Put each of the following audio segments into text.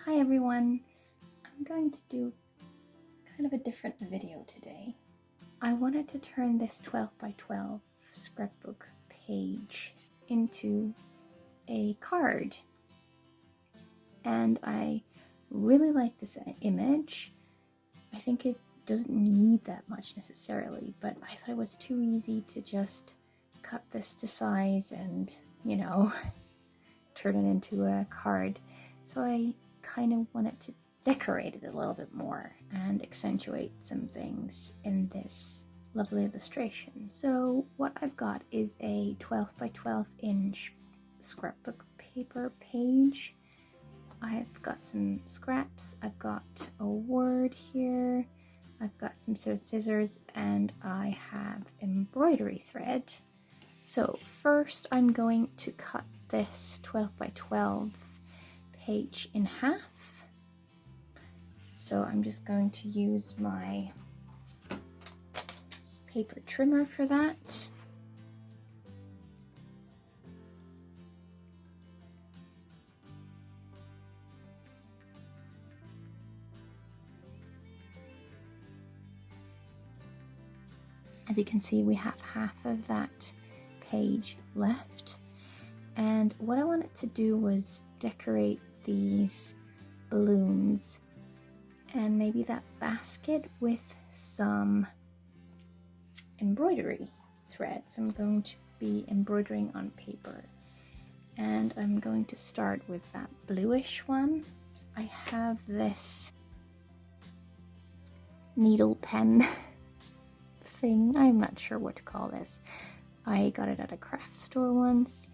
Hi everyone, I'm going to do kind of a different video today. I wanted to turn this 12 by 12 scrapbook page into a card, and I really like this image. I think it doesn't need that much necessarily, but I thought it was too easy to just cut this to size and, turn it into a card. So I kind of wanted to decorate it a little bit more and accentuate some things in this lovely illustration. So what I've got is a 12 by 12 inch scrapbook paper page. I've got some scraps, I've got a word here, I've got some scissors, and I have embroidery thread. So first I'm going to cut this 12 by 12 page in half. So I'm just going to use my paper trimmer for that. As you can see, we have half of that page left. And what I wanted to do was decorate these balloons and maybe that basket with some embroidery thread. So I'm going to be embroidering on paper, and I'm going to start with that bluish one. I have this needle pen thing. I'm not sure what to call this. I got it at a craft store once.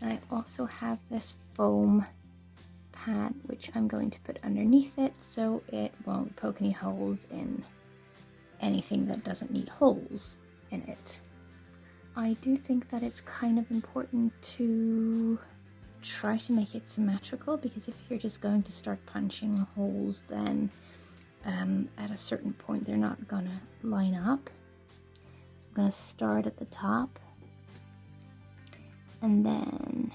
And I also have this foam pad, which I'm going to put underneath it so it won't poke any holes in anything that doesn't need holes in it. I do think that it's kind of important to try to make it symmetrical, because if you're just going to start punching holes, then at a certain point they're not gonna line up. So I'm gonna start at the top and then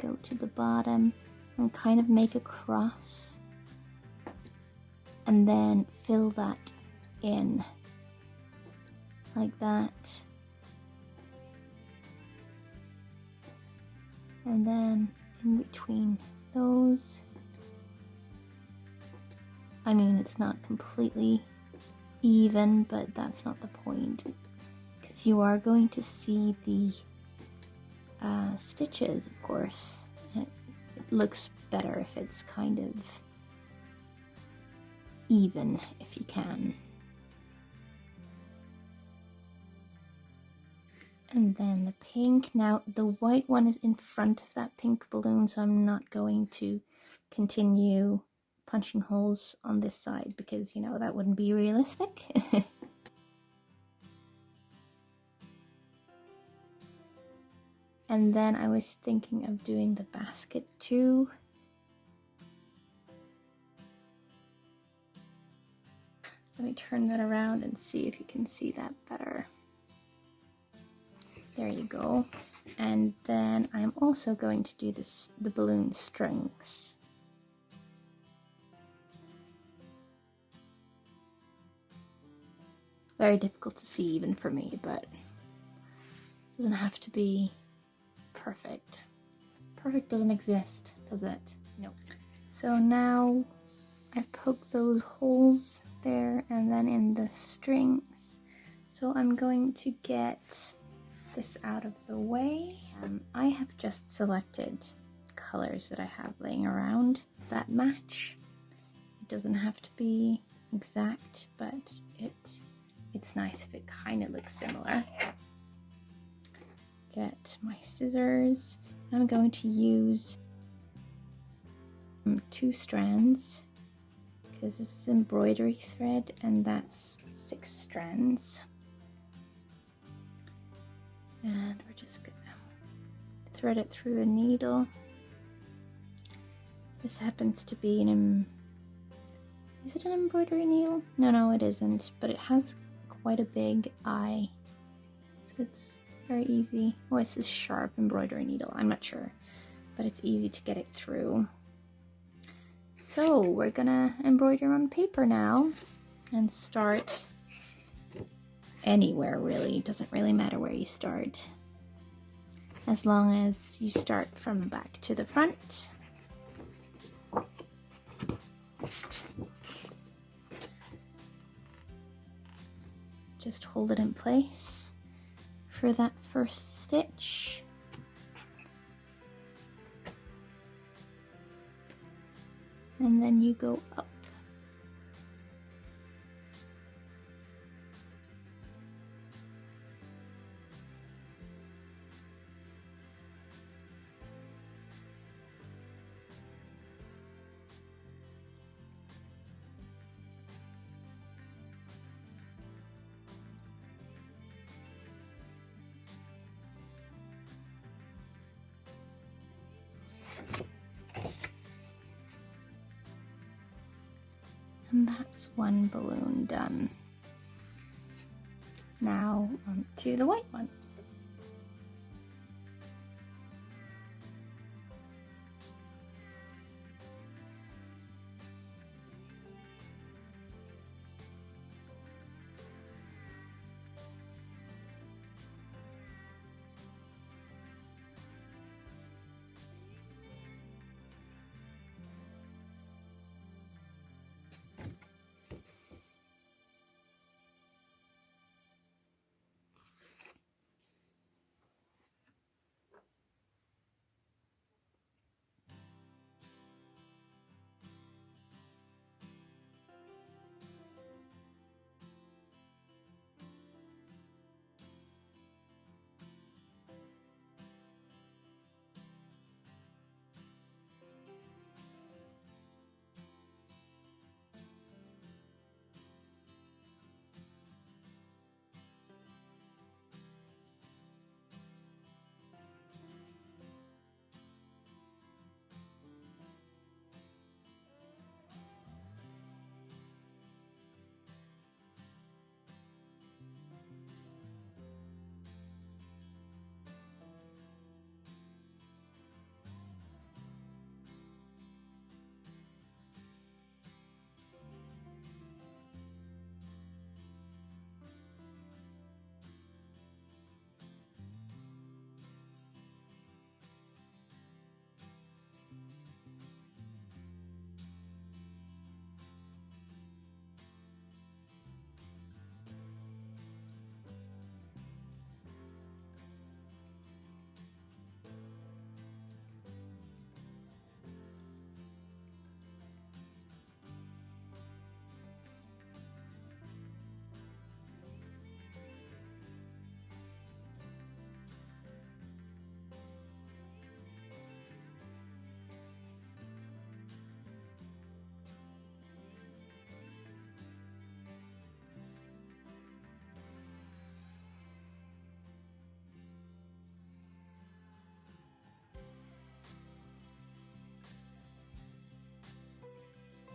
go to the bottom and kind of make a cross, and then fill that in like that, and then in between those, I mean, it's not completely even, but that's not the point, because you are going to see the stitches, of course. It looks better if it's kind of even, if you can. And then the pink. Now the white one is in front of that pink balloon, so I'm not going to continue punching holes on this side, because that wouldn't be realistic. And then I was thinking of doing the basket too. Let me turn that around and see if you can see that better. There you go. And then I'm also going to do the balloon strings. Very difficult to see even for me, but it doesn't have to be perfect. Perfect doesn't exist, does it? No. So now I've poked those holes there and then in the strings. So I'm going to get this out of the way. I have just selected colors that I have laying around that match. It doesn't have to be exact, but it's nice if it kind of looks similar. Get my scissors. I'm going to use 2 strands, because this is embroidery thread and that's 6 strands. And we're just gonna thread it through a needle. This happens to be is it an embroidery needle? No, it isn't, but it has quite a big eye, so it's very easy. Oh, it's a sharp embroidery needle, I'm not sure, but it's easy to get it through. So we're gonna embroider on paper now and start anywhere really. It doesn't really matter where you start, as long as you start from the back to the front. Just hold it in place for that first stitch. And then you go up. And that's one balloon done. Now on to the white one.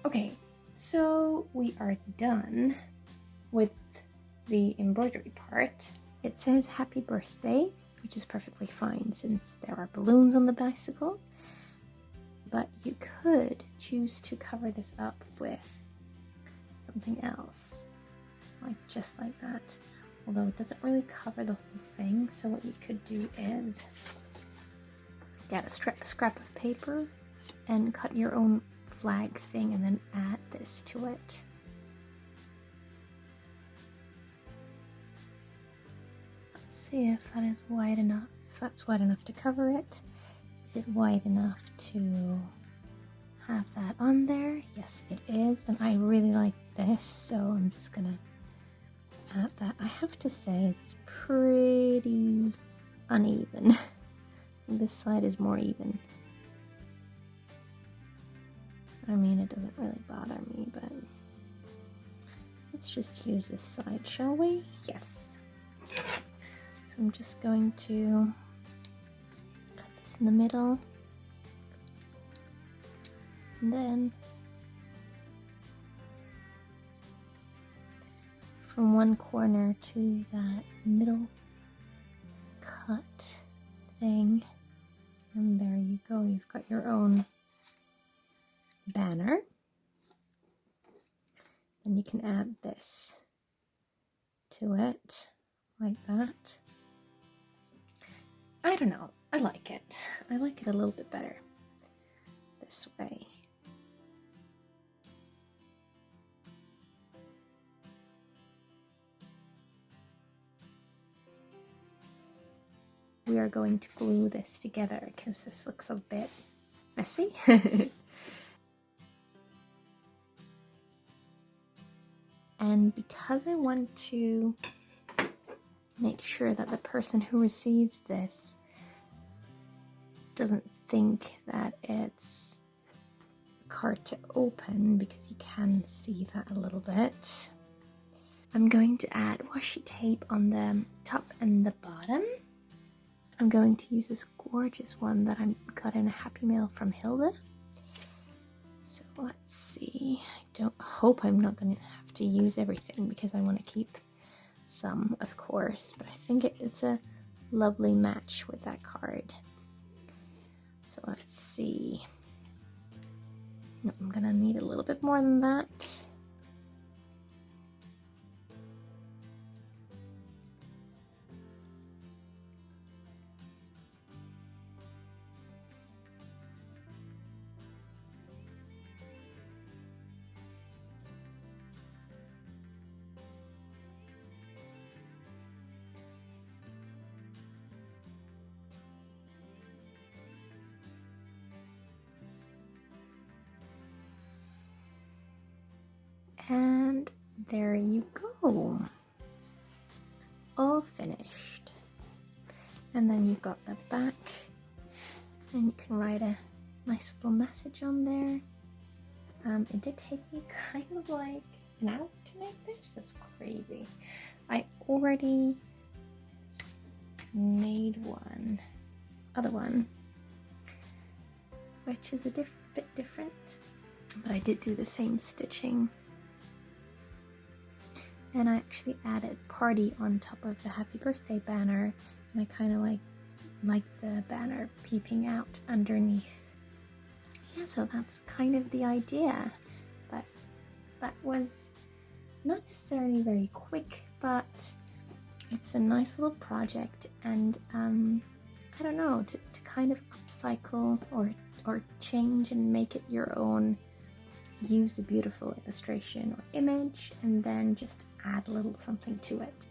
Okay, so we are done with the embroidery part. It says happy birthday, which is perfectly fine since there are balloons on the bicycle. But you could choose to cover this up with something else, like just like that. Although it doesn't really cover the whole thing, so what you could do is get a scrap of paper and cut your own flag thing and then add this to it. Let's see if that is wide enough. If that's wide enough to cover it. Is it wide enough to have that on there? Yes, it is, and I really like this, so I'm just gonna add that. I have to say it's pretty uneven. This side is more even. I mean, it doesn't really bother me, but let's just use this side, shall we? Yes. So I'm just going to cut this in the middle, and then from one corner to that middle cut thing, and there you go, you've got your own banner. Then you can add this to it, like that. I don't know, I like it. I like it a little bit better this way. We are going to glue this together because this looks a bit messy. And because I want to make sure that the person who receives this doesn't think that it's a card to open, because you can see that a little bit, I'm going to add washi tape on the top and the bottom. I'm going to use this gorgeous one that I got in a Happy Mail from Hilda. So let's see. I hope I'm not going to have to use everything, because I want to keep some, of course, but I think it's a lovely match with that card. So let's see. No, I'm gonna need a little bit more than that. And there you go. All finished. And then you've got the back, and you can write a nice little message on there. It did take me kind of like an hour to make this. That's crazy. I already made other one, which is a bit different, but I did do the same stitching. And I actually added party on top of the happy birthday banner, and I kind of like the banner peeping out underneath. Yeah, so that's kind of the idea, but that was not necessarily very quick, but it's a nice little project, and I don't know, to kind of upcycle or change and make it your own. Use a beautiful illustration or image and then just add a little something to it.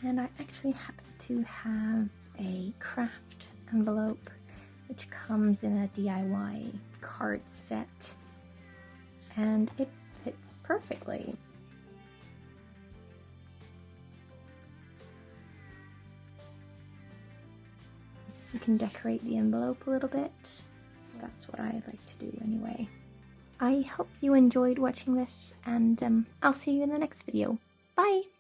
And I actually happen to have a craft envelope which comes in a DIY card set, and it fits perfectly. You can decorate the envelope a little bit. That's what I like to do anyway. I hope you enjoyed watching this, and I'll see you in the next video. Bye!